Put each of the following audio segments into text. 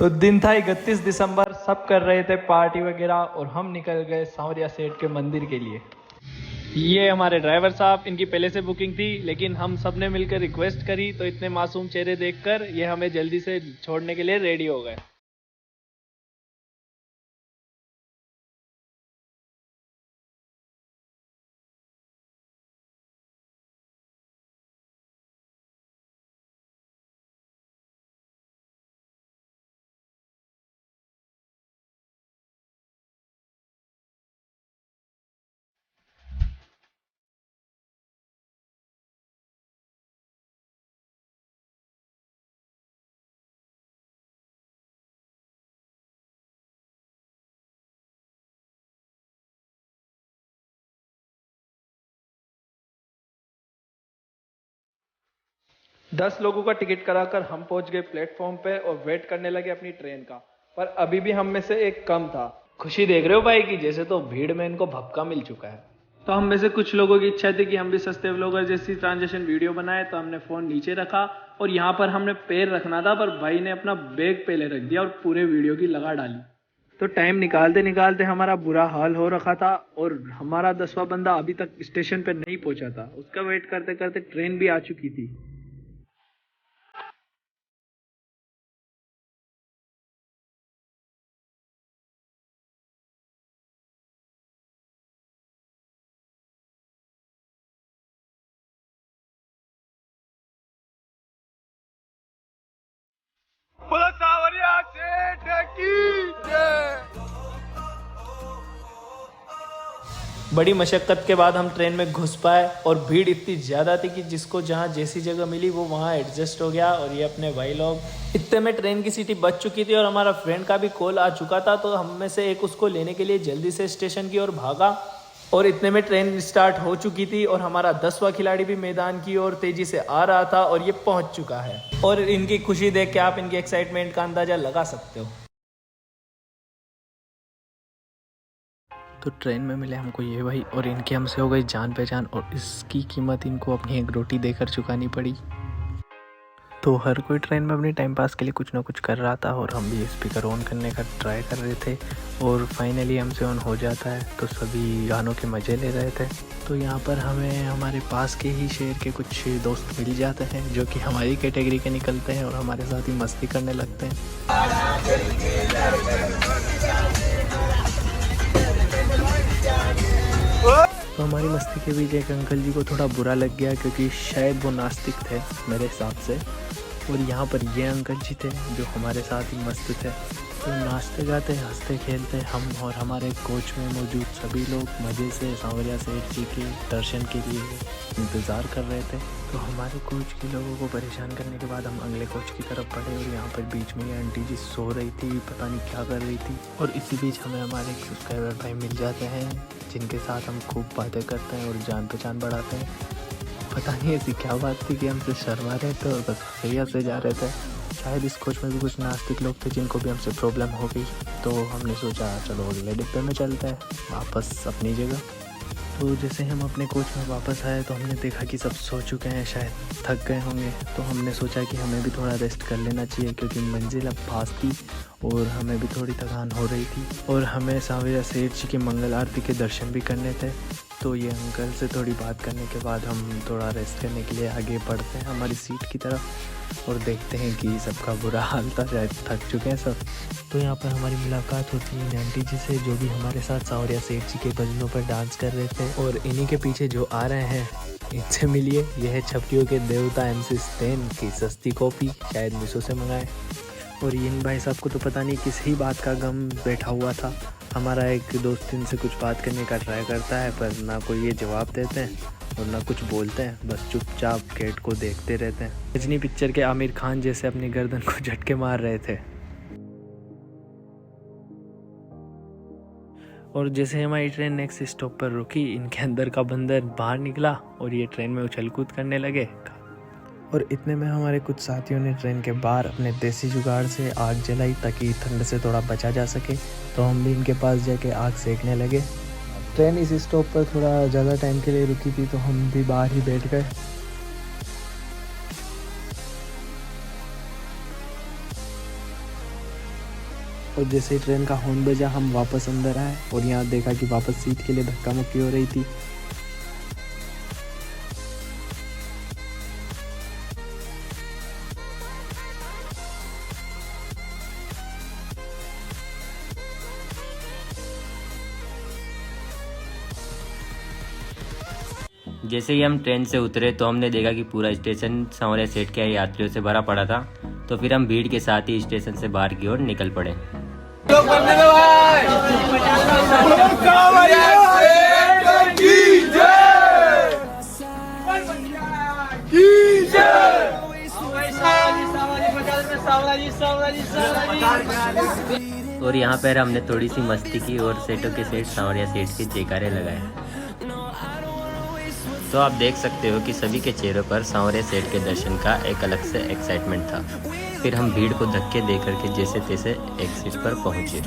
तो दिन था 31 दिसंबर, सब कर रहे थे पार्टी वगैरह और हम निकल गए सांवरिया सेठ के मंदिर के लिए। ये हमारे ड्राइवर साहब, इनकी पहले से बुकिंग थी लेकिन हम सब ने मिलकर रिक्वेस्ट करी तो इतने मासूम चेहरे देखकर ये हमें जल्दी से छोड़ने के लिए रेडी हो गए। दस लोगों का टिकट कराकर हम पहुंच गए प्लेटफॉर्म पे और वेट करने लगे अपनी ट्रेन का। पर अभी भी हम में से एक कम था। खुशी देख रहे हो भाई की, जैसे तो भीड़ में इनको भपका मिल चुका है। तो हम में से कुछ लोगों की इच्छा थी कि हम भी सस्ते व्लॉगर जैसी ट्रांजेक्शन वीडियो बनाए, तो हमने फोन नीचे रखा और यहाँ पर हमने पैर रखना था, पर भाई ने अपना बैग पहले रख दिया और पूरे वीडियो की लगा डाली। तो टाइम निकालते निकालते हमारा बुरा हाल हो रखा था और हमारा 10वां बंदा अभी तक स्टेशन पे नहीं पहुंचा था। उसका वेट करते करते ट्रेन भी आ चुकी थी। बोलो सांवरिया सेठ की जय। बड़ी मशक्कत के बाद हम ट्रेन में घुस पाए और भीड़ इतनी ज़्यादा थी कि जिसको जहाँ जैसी जगह मिली वो वहाँ एडजस्ट हो गया। और ये अपने भाई लोग, इतने में ट्रेन की सीटी बच चुकी थी और हमारा फ्रेंड का भी कॉल आ चुका था, तो हम में से एक उसको लेने के लिए जल्दी से स्टेशन की ओर भागा। और इतने में ट्रेन स्टार्ट हो चुकी थी और हमारा 10वां खिलाड़ी भी मैदान की ओर तेजी से आ रहा था और ये पहुंच चुका है। और इनकी खुशी देख के आप इनकी एक्साइटमेंट का अंदाजा लगा सकते हो। तो ट्रेन में मिले हमको ये भाई और इनकी हमसे हो गई जान पहचान और इसकी कीमत इनको अपनी एक रोटी देकर चुकानी पड़ी। तो हर कोई ट्रेन में अपनी टाइम पास के लिए कुछ ना कुछ कर रहा था और हम भी स्पीकर ऑन करने का ट्राई कर रहे थे और फाइनली हमसे ऑन हो जाता है, तो सभी गानों के मज़े ले रहे थे। तो यहाँ पर हमें हमारे पास के ही शहर के कुछ दोस्त मिल जाते हैं जो कि हमारी कैटेगरी के निकलते हैं और हमारे साथ ही मस्ती करने लगते हैं। तो हमारी मस्ती के बीच एक अंकल जी को थोड़ा बुरा लग गया क्योंकि शायद वो नास्तिक थे मेरे हिसाब से। और यहाँ पर ये अंकल जी थे जो हमारे साथ ही मस्त थे। तो नाचते गाते हंसते खेलते हम और हमारे कोच में मौजूद सभी लोग मज़े से सांवरिया सेठ जी के दर्शन के लिए इंतज़ार कर रहे थे। तो हमारे कोच के लोगों को परेशान करने के बाद हम अगले कोच की तरफ बढ़े और यहाँ पर बीच में ये आंटी जी सो रही थी, पता नहीं क्या कर रही थी। और इसी बीच हमें हमारे सब्सक्राइबर भाई मिल जाते हैं जिनके साथ हम खूब बातें करते हैं और जान पहचान बढ़ाते हैं। पता नहीं ऐसी क्या बात थी कि हमसे शर्मा रहे थे और बस सैया से जा रहे थे। शायद इस कोच में भी कुछ नास्तिक लोग थे जिनको भी हमसे प्रॉब्लम हो गई, तो हमने सोचा चलो अगले डिब्बे में चलते हैं वापस अपनी जगह। तो जैसे हम अपने कोच में वापस आए तो हमने देखा कि सब सो चुके हैं, शायद थक गए होंगे। तो हमने सोचा कि हमें भी थोड़ा रेस्ट कर लेना चाहिए क्योंकि मंजिल अब पास थी और हमें भी थोड़ी थकान हो रही थी और हमें सांवरिया सेठ जी की मंगल आरती के दर्शन भी करने थे। तो ये अंकल से थोड़ी बात करने के बाद हम थोड़ा रेस्ट करने के लिए आगे बढ़ते हैं हमारी सीट की तरफ और देखते हैं कि सबका बुरा हाल था, शायद थक चुके हैं सब। तो यहाँ पर हमारी मुलाकात होती है आंटी जी से जो भी हमारे साथ सांवरिया सेठ जी के भजनों पर डांस कर रहे थे। और इन्हीं के पीछे जो आ रहे हैं इनसे मिलिए, यह है छपटियों के देवता MC स्टेन की सस्ती कॉपी, शायद मीशो से मंगाए। और इन भाई साहब को तो पता नहीं किस ही बात का गम बैठा हुआ था। हमारा एक दोस्त इनसे कुछ बात करने का ट्राई करता है पर ना कोई ये जवाब देते हैं और ना कुछ बोलते हैं, बस चुपचाप गेट को देखते रहते हैं। गजनी पिक्चर के आमिर खान जैसे अपनी गर्दन को झटके मार रहे थे। और जैसे हमारी ट्रेन नेक्स्ट स्टॉप पर रुकी, इनके अंदर का बंदर बाहर निकला और ये ट्रेन में उछल कूद करने लगे। और इतने में हमारे कुछ साथियों ने ट्रेन के बाहर अपने देसी जुगाड़ से आग जलाई ताकि ठंड से थोड़ा बचा जा सके। तो हम भी इनके पास जाके आग सेकने लगे। ट्रेन इस स्टॉप पर थोड़ा ज़्यादा टाइम के लिए रुकी थी तो हम भी बाहर ही बैठ गए। और जैसे ही ट्रेन का हॉर्न बजा हम वापस अंदर आए और यहाँ देखा कि वापस सीट के लिए धक्का मुक्की हो रही थी। जैसे ही हम ट्रेन से उतरे तो हमने देखा कि पूरा स्टेशन सांवरिया सेठ के यात्रियों से भरा पड़ा था। तो फिर हम भीड़ के साथ ही स्टेशन से बाहर की ओर निकल पड़े। और यहाँ पर हमने थोड़ी सी मस्ती की और सेठों के सेठ सांवरिया सेठ के जयकारे लगाए। तो आप देख सकते हो कि सभी के चेहरों पर सांवरिया सेठ के दर्शन का एक अलग से एक्साइटमेंट था। फिर हम भीड़ को धक्के दे करके जैसे तैसे एग्जिट पर पहुंचे।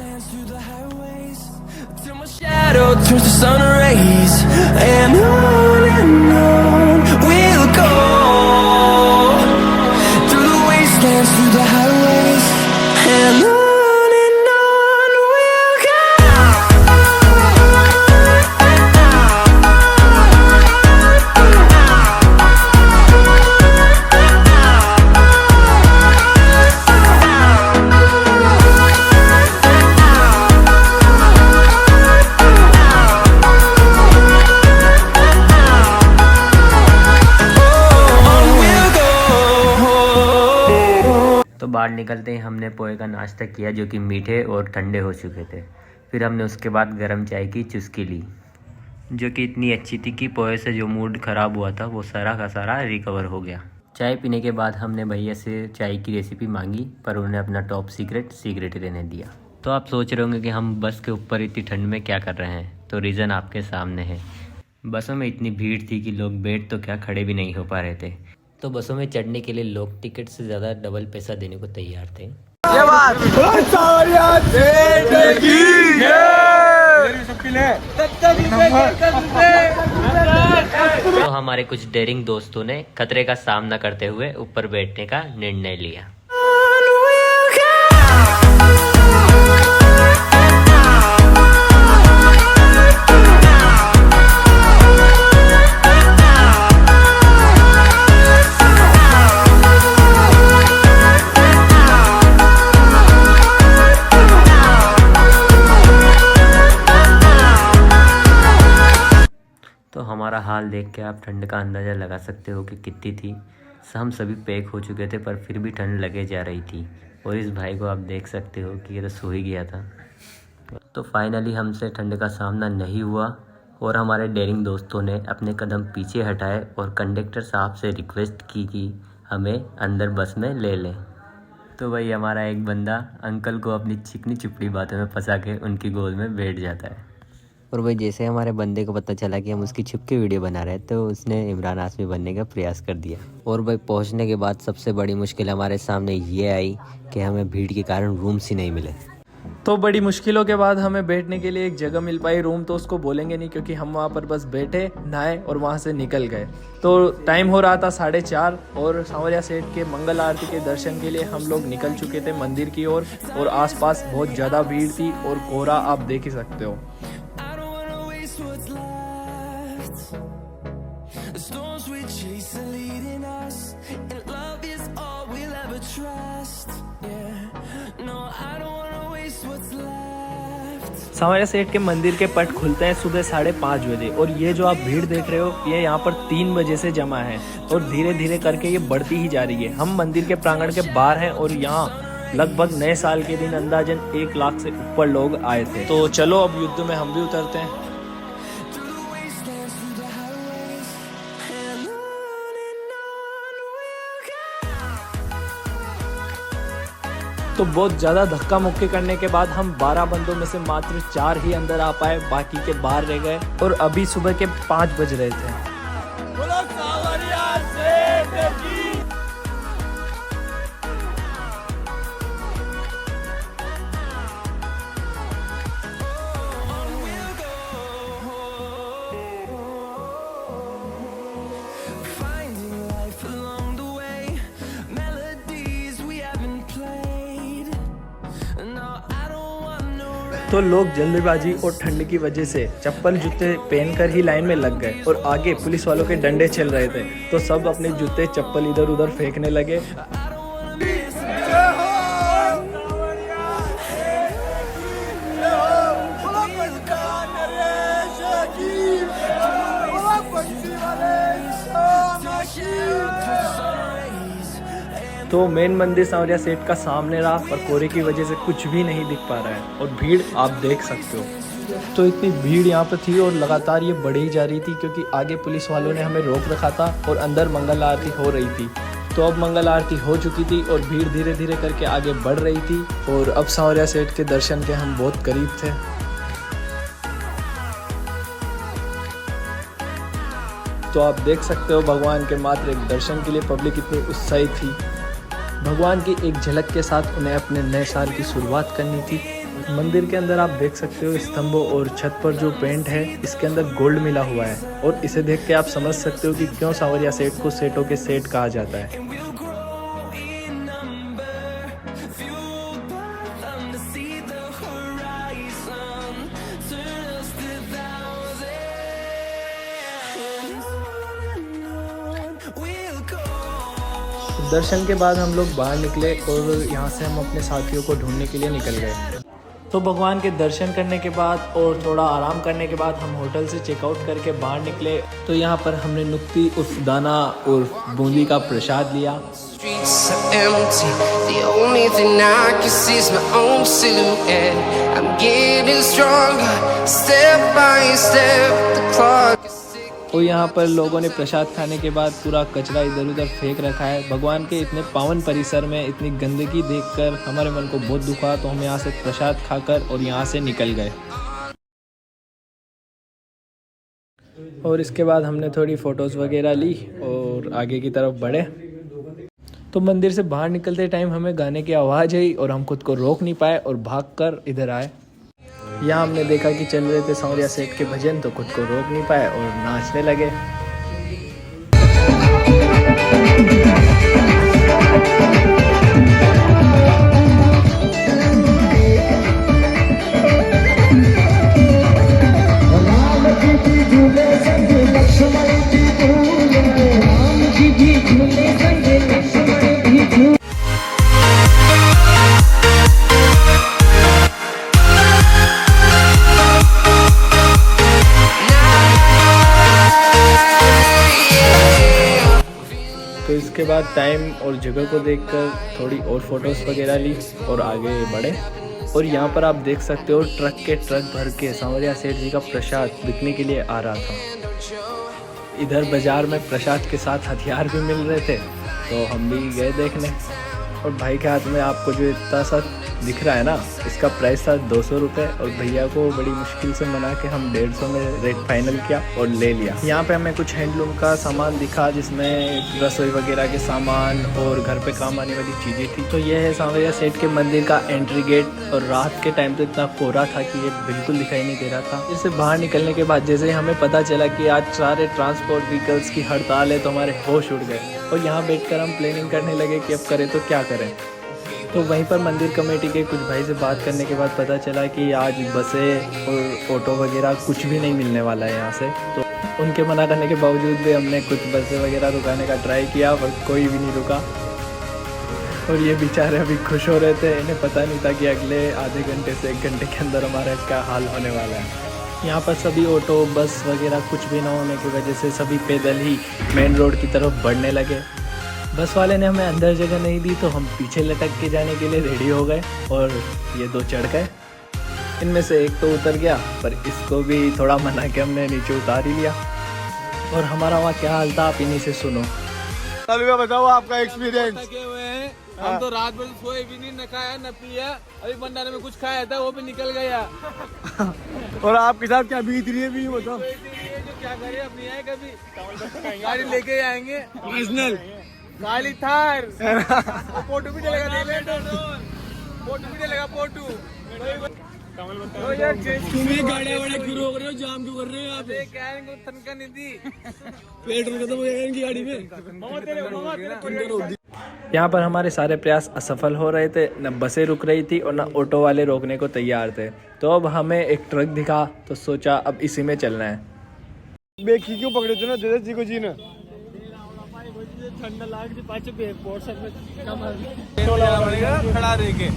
तो बाहर निकलते ही हमने पोहे का नाश्ता किया जो कि मीठे और ठंडे हो चुके थे। फिर हमने उसके बाद गर्म चाय की चुस्की ली जो कि इतनी अच्छी थी कि पोहे से जो मूड ख़राब हुआ था वो सारा का सारा रिकवर हो गया। चाय पीने के बाद हमने भैया से चाय की रेसिपी मांगी पर उन्होंने अपना टॉप सीक्रेट ही रहने दिया। तो आप सोच रहे होंगे कि हम बस के ऊपर इतनी ठंड में क्या कर रहे हैं, तो रीज़न आपके सामने है। बसों में इतनी भीड़ थी कि लोग बैठ तो क्या खड़े भी नहीं हो पा रहे थे। तो बसों में चढ़ने के लिए लोग टिकट से ज़्यादा डबल पैसा देने को तैयार थे। तो हमारे कुछ डेयरिंग दोस्तों ने खतरे का सामना करते हुए ऊपर बैठने का निर्णय लिया। तो हमारा हाल देख के आप ठंड का अंदाज़ा लगा सकते हो कि कितनी थी। हम सभी पैक हो चुके थे पर फिर भी ठंड लगे जा रही थी। और इस भाई को आप देख सकते हो कि ये तो सो ही गया था। तो फाइनली हमसे ठंड का सामना नहीं हुआ और हमारे डेयरिंग दोस्तों ने अपने कदम पीछे हटाए और कंडक्टर साहब से रिक्वेस्ट की कि हमें अंदर बस में ले लें। तो भाई हमारा एक बंदा अंकल को अपनी चिकनी चुपड़ी बातों में फंसा के उनकी गोद में बैठ जाता है। और भाई जैसे हमारे बंदे को पता चला कि हम उसकी छुप के वीडियो बना रहे हैं तो उसने इमरान हाशमी बनने का प्रयास कर दिया। और भाई पहुंचने के बाद सबसे बड़ी मुश्किल हमारे सामने ये आई कि हमें भीड़ के कारण रूम्स ही नहीं मिले। तो बड़ी मुश्किलों के बाद हमें बैठने के लिए एक जगह मिल पाई। रूम तो उसको बोलेंगे नहीं क्योंकि हम वहाँ पर बस बैठे, नहाए और वहाँ से निकल गए। तो टाइम हो रहा था 4:30 और सांवरिया सेठ के मंगल आरती के दर्शन के लिए हम लोग निकल चुके थे मंदिर की ओर। और आसपास बहुत ज़्यादा भीड़ थी और कोहरा आप देख ही सकते हो। सांवरिया सेठ के मंदिर के पट खुलते हैं सुबह 5:30 बजे और ये जो आप भीड़ देख रहे हो ये यहाँ पर 3 बजे से जमा है और धीरे धीरे करके ये बढ़ती ही जा रही है। हम मंदिर के प्रांगण के बाहर हैं और यहाँ लगभग नए साल के दिन अंदाजन 1 लाख से ऊपर लोग आए थे। तो चलो अब युद्ध में हम भी उतरते हैं। तो बहुत ज़्यादा धक्का मुक्की करने के बाद हम 12 बंदों में से मात्र 4 ही अंदर आ पाए, बाकी के बाहर रह गए। और अभी सुबह के 5 बज रहे थे। No, I don't तो लोग जल्दबाजी और ठंड की वजह से चप्पल जूते पहनकर ही लाइन में लग गए और आगे पुलिस वालों के डंडे चल रहे थे, तो सब अपने जूते चप्पल इधर उधर फेंकने लगे। तो मेन मंदिर सांवरिया सेठ का सामने रहा, पर कोहरे की वजह से कुछ भी नहीं दिख पा रहा है और भीड़ आप देख सकते हो। तो इतनी भीड़ यहाँ पर थी और लगातार ये बढ़ी ही जा रही थी, क्योंकि आगे पुलिस वालों ने हमें रोक रखा था और अंदर मंगल आरती हो रही थी। तो अब मंगल आरती हो चुकी थी और भीड़ धीरे धीरे करके आगे बढ़ रही थी और अब सांवरिया सेठ के दर्शन के हम बहुत करीब थे। तो आप देख सकते हो भगवान के मात्र एक दर्शन के लिए पब्लिक इतनी उत्साहित थी। भगवान की एक झलक के साथ उन्हें अपने नए साल की शुरुआत करनी थी। मंदिर के अंदर आप देख सकते हो स्तंभों और छत पर जो पेंट है इसके अंदर गोल्ड मिला हुआ है और इसे देख के आप समझ सकते हो कि क्यों सांवरिया सेठ को सेठों के सेठ कहा जाता है। दर्शन के बाद हम लोग बाहर निकले और यहाँ से हम अपने साथियों को ढूंढने के लिए निकल गए। तो भगवान के दर्शन करने के बाद और थोड़ा आराम करने के बाद हम होटल से चेकआउट करके बाहर निकले। तो यहाँ पर हमने नुक्ती उर्फ दाना और बूंदी का प्रसाद लिया। तो यहाँ पर लोगों ने प्रसाद खाने के बाद पूरा कचरा इधर उधर फेंक रखा है। भगवान के इतने पावन परिसर में इतनी गंदगी देखकर हमारे मन को बहुत दुखा, तो हम यहाँ से प्रसाद खाकर और यहाँ से निकल गए। और इसके बाद हमने थोड़ी फ़ोटोज़ वगैरह ली और आगे की तरफ बढ़े। तो मंदिर से बाहर निकलते टाइम हमें गाने की आवाज़ आई और हम खुद को रोक नहीं पाए और भागकर इधर आए। यहाँ हमने देखा कि चल रहे थे सांवरिया सेठ के भजन, तो खुद को रोक नहीं पाए और नाचने लगे। तो इसके बाद टाइम और जगह को देखकर थोड़ी और फोटोज़ वगैरह ली और आगे बढ़े। और यहाँ पर आप देख सकते हो ट्रक के ट्रक भर के सांवरिया सेठ जी का प्रसाद बिकने के लिए आ रहा था। इधर बाज़ार में प्रसाद के साथ हथियार भी मिल रहे थे, तो हम भी गए देखने। और भाई के हाथ में आपको जो इतना सा दिख रहा है ना, इसका प्राइस था 200 रुपये और भैया को बड़ी मुश्किल से मना के हम 150 में रेट फाइनल किया और ले लिया। यहाँ पे हमें कुछ हैंडलूम का सामान दिखा, जिसमें रसोई वगैरह के सामान और घर पे काम आने वाली चीज़ें थी। तो ये है सांवरिया सेठ के मंदिर का एंट्री गेट। और रात के टाइम तो इतना कोहरा था कि ये बिल्कुल दिखाई नहीं दे रहा था। इससे बाहर निकलने के बाद जैसे हमें पता चला कि आज सारे ट्रांसपोर्ट व्हीकल्स की हड़ताल है, तो हमारे होश उड़ गए और यहाँ बैठकर हम प्लानिंग करने लगे कि अब करें तो क्या करें। तो वहीं पर मंदिर कमेटी के कुछ भाई से बात करने के बाद पता चला कि आज बसें और ऑटो वगैरह कुछ भी नहीं मिलने वाला है यहाँ से। तो उनके मना करने के बावजूद भी हमने कुछ बसें वगैरह रुकाने का ट्राई किया, पर कोई भी नहीं रुका। और ये बेचारे अभी खुश हो रहे थे, इन्हें पता नहीं था कि अगले आधे घंटे से 1 घंटे के अंदर हमारा क्या हाल होने वाला है। यहाँ पर सभी ऑटो बस वगैरह कुछ भी ना होने की वजह से सभी पैदल ही मेन रोड की तरफ बढ़ने लगे। बस वाले ने हमें अंदर जगह नहीं दी, तो हम पीछे लटक के जाने के लिए रेडी हो गए और ये 2 चढ़ गए। इनमें से एक तो उतर गया, पर इसको भी थोड़ा मना के हमने नीचे उतार ही लिया। और हमारा वहाँ क्या हाल था आप इन्हीं से सुनो। बताओ आपका एक्सपीरियंस। हम तो रात भर सोए भी नहीं, न खाया न पिया। अभी भंडारे में कुछ खाया था, वो भी निकल गया। और आपके साथ क्या बीत रही है भी बताओ। क्या करें, अब नहीं आए कभी। गाड़ी लेके आएंगे ओरिजिनल काली थार। फोटो भी चलेगा, फोटो भी चलेगा फोटो। तुम ये गाड़ियां वाड़ियां क्यों रोक रहे हो, जाम क्यों कर रहे हो यहाँ पे? क्या है इनको तनख्वाह नहीं दी, पेट्रोल खत्म हो जाएगा इनकी गाड़ी में। यहाँ पर हमारे सारे प्रयास असफल हो रहे थे, न बसें रुक रही थी और न ऑटो वाले रोकने को तैयार थे। तो अब हमें एक ट्रक दिखा तो सोचा अब इसी में चलना है। बेखी क्यों पकड़े थे ना, दे जी को जी ना खड़ा रह के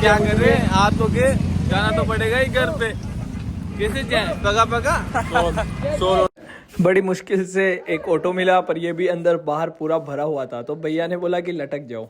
क्या कर रहे हैं, आ तो के जाना तो पड़ेगा ही घर पे, कैसे जाए पगा पगा। बड़ी मुश्किल से एक ऑटो मिला, पर ये भी अंदर बाहर पूरा भरा हुआ था। तो भैया ने बोला कि लटक जाओ।